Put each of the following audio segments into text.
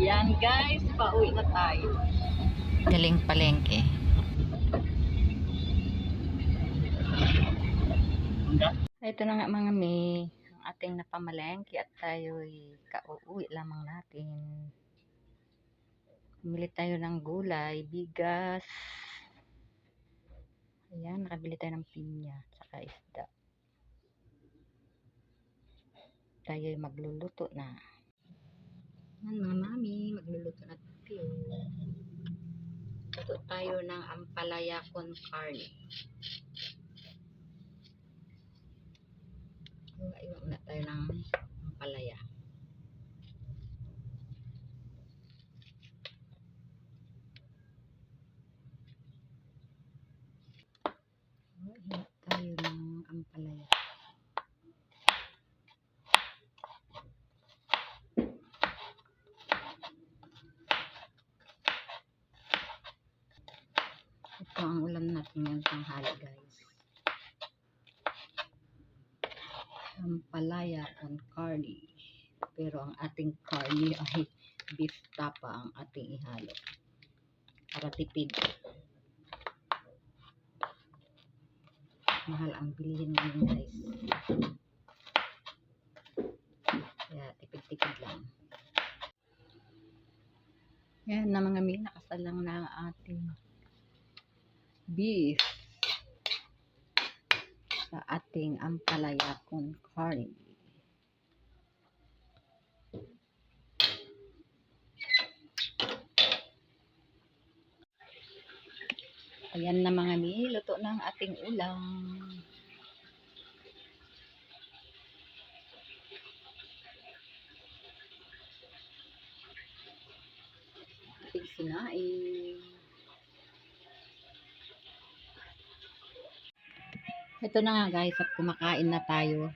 Yan guys, pauwi na tayo. Galing palengke. Ito na nga mga may, ang ating napamalengke at tayo'y kauuwi lamang natin. Bumili tayo ng gulay, bigas. Ayan, nakabili tayo ng pinya, saka isda. Tayo'y magluluto na. Ayan mga mami, magluluto na tayo. Luto tayo ng ampalaya con carne. Iwan na tayo ng ampalaya. Iwan tayo ng ampalaya. Ito ang ulam natin ngayong tanghali guys. Ampalaya con carne. Pero ang ating carne ay beef tapa ang ating ihalo. Para tipid. Mahal ang bilihin ngayon guys. Kaya tipid-tipid lang. Yan na mga may nakasalang na ang ating beef sa ating ampalaya con carne. Ayan na mga mi, luto na ang ating ulam. Ating sinaing. Ito na nga guys, at kumakain na tayo.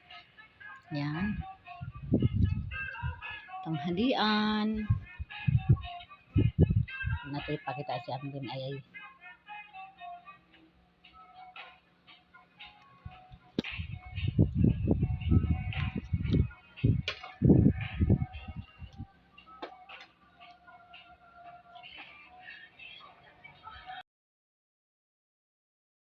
Ayan. Tanghalian. Natin pakita si Amdin ay